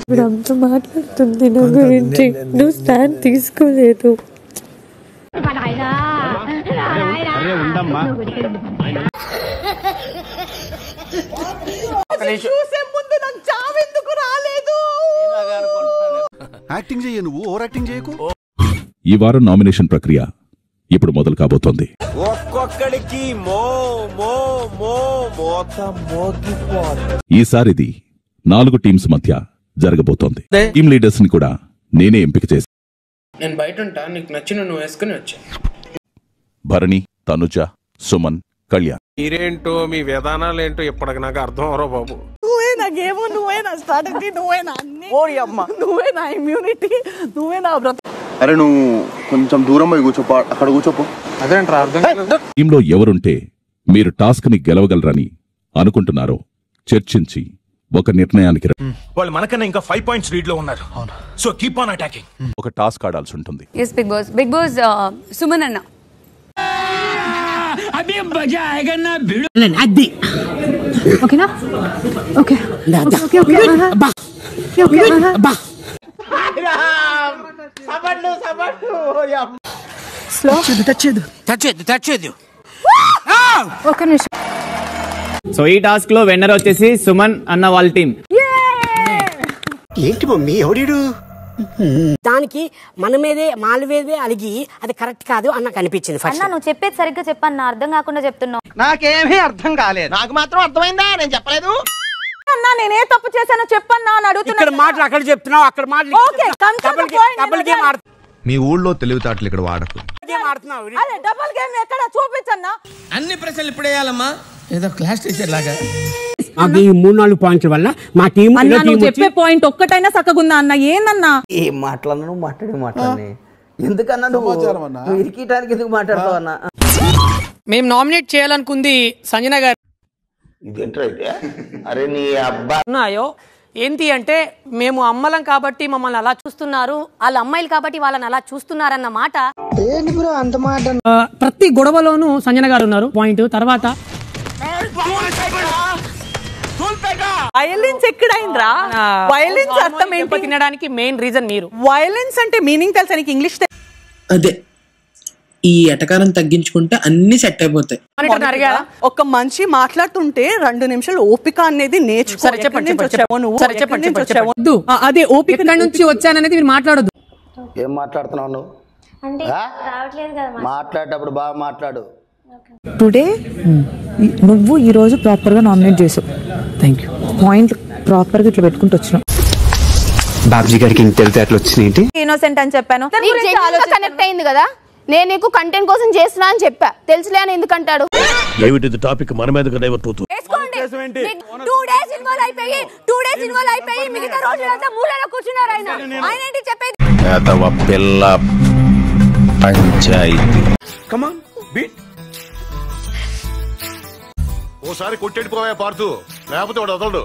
ఇప్పుడు అంత మాట్లాడుతుంది నా గురించి, నువ్వు స్టాండ్ తీసుకోలేదు. యాక్టింగ్ చెయ్య, నువ్వు ఓవర్ యాక్టింగ్ చేయకు. ఈ వారం నామినేషన్ ప్రక్రియ ఇప్పుడు మొదలు కాబోతోంది. ఒక్కొక్కడికి ఈసారిది 4 టీమ్స్ మధ్య జరగబోతోంది. టీమ్ లీడర్స్ ని కూడా నేనే ఎంపిక చేసి, నేను బయట ఉంటా, నీకు నచ్చిన నువ్వు వేసుకుని వచ్చా. భరణి, తనుజ, సుమన్, కళ్యాణ్. మీరేంటో మీ విధానాలేంటో ఇప్పటికి నాకు అర్థం అవరో బాబు. నువ్వే నా గేమ్, నువ్వే నా స్ట్రాటజీ, నువ్వే నా అన్ని, నువ్వే నా ఇమ్యూనిటీ, నువ్వే నా బ్రత. అరే నువ్వు కొంచెం దూరం పోయి కూర్చోపో, అక్కడ కూర్చోపో. అదేంట్రా అర్థం. టీంలో ఎవరుంటే మీరు టాస్క్ ని గెలవగలరని అనుకుంటున్నారో చర్చించి ఒక నిర్ణయానికి వాళ్ళు మనకన్నా ఇంకా 5 పాయింట్స్ లీడ్ లో ఉన్నారు. So keep on attacking. ఒక టాస్క్ ఆడాల్సి ఉంటుంది. Yes Bigg Boss. Bigg Boss Suman అన్న. ఓకేనా? ఓకే ఒక నిమిషం. సో ఈ టాస్క్ లో విన్నర్ వచ్చేసి సుమన్ అన్న వాళ్ళ టీం. ఏంటి మమ్మీ ఎవడీడు? దానికి మన మీదే మాలవేదే అలిగి అది కరెక్ట్ కాదు అన్న కనిపించింది. అన్న నువ్వు చెప్పేది సరిగ్గా చెప్పన్నా, అర్థం కాకుండా చెప్తున్నావు. నాకేమీ అర్థం కాలేదు. నాకు మాత్రం అర్థమైందా? నేను చెప్పలేదు. అన్నా నేనే తప్పు చేశానో చెప్పన్నా అని అడుగుతున్నా. ఇక్కడ మాటలు అక్కడ చెప్తున్నావు, అక్కడ మాటలు. ఓకే డబుల్ గేమ్ మీ ఊళ్ళో తెలివితేటలు ఇక్కడ వాడకు. అరే డబుల్ గేమ్ ఎక్కడ చూపించన్నా? అన్ని ప్రశ్నలు ఇప్పుడు వేయాలమ్మా, ఏదో క్లాస్ టీచర్ లాగా. మాకు ఈ 3-4 పాయింట్ల వల్ల మా టీం చెప్పే పాయింట్ ఒక్కటైనా చక్కగుందా అన్న? ఏందన్నా ఏం మాట్లాడను మాట్లాడి ఎందుకన్నా నువ్వు ఇరికిటానికి ఎందుకు మాట్లాడతావు అన్న? మేము నామినేట్ చేయాలనుకుంది సంజన గారు. అరే నీ అబ్బా ఉన్నాయో ఏంటి అంటే, మేము అమ్మలం కాబట్టి మమ్మల్ని అలా చూస్తున్నారు, వాళ్ళ అమ్మాయిలు కాబట్టి వాళ్ళని అలా చూస్తున్నారన్న మాట. ప్రతి గొడవలోనూ సంజన గారు ఉన్నారు. పాయింట్ తర్వాత వైలెన్స్ ఎక్కడైందిరా? వైలెన్స్ అర్థం ఏంటి? తినడానికి మెయిన్ రీజన్ మీరు. వైలెన్స్ అంటే మీనింగ్ తెలుసా నీకు? ఇంగ్లీష్ అదే ఈ ఎటకారం తగ్గించుకుంటే అన్ని సెట్ అయిపోతాయి. ఒక మనిషి మాట్లాడుతుంటే 2 నిమిషాలు ఓపిక అనేది నేర్చుకోవాలి. అదే ఓపిక నుంచి వచ్చాననేది మీరు మాట్లాడొద్దు. ఏం మాట్లాడుతున్నావు నువ్వు? మాట్లాడేటప్పుడు బాగా మాట్లాడు. టుడే నువ్వు ఈ రోజు ప్రాపర్ గా నామినేట్ చేసావు. Thank you. పాయింట్ ప్రాపర్ గా ఇట్లా పెట్టుకుంటూ వచ్చినావు. బాబుజీ గారికి ఇంత తెలివితేటలు వచ్చినాయి. ఇన్నోసెంట్ అని చెప్పాను. కనెక్ట్ అయింది కదా, నేను నీకు కంటెంట్ కోసం చేస్తున్నా అని చెప్పా. తెలుసులే అని ఎందుకంటాడు? టాపిక్ మన మీద డైవర్ట్ అవుతుంది. 2 days ఇన్వాల్వ్ అయిపోయి మిగతా రోజులంతా మూలలో కూర్చున్నారు ఆయన. ఆయన ఏంటి చెప్పేది? పిల్ల పంచాయతీ. Come on beat. ఓసారి కొట్టెడిపోయా పార్తు, లేకపోతే వాడు వదలడు.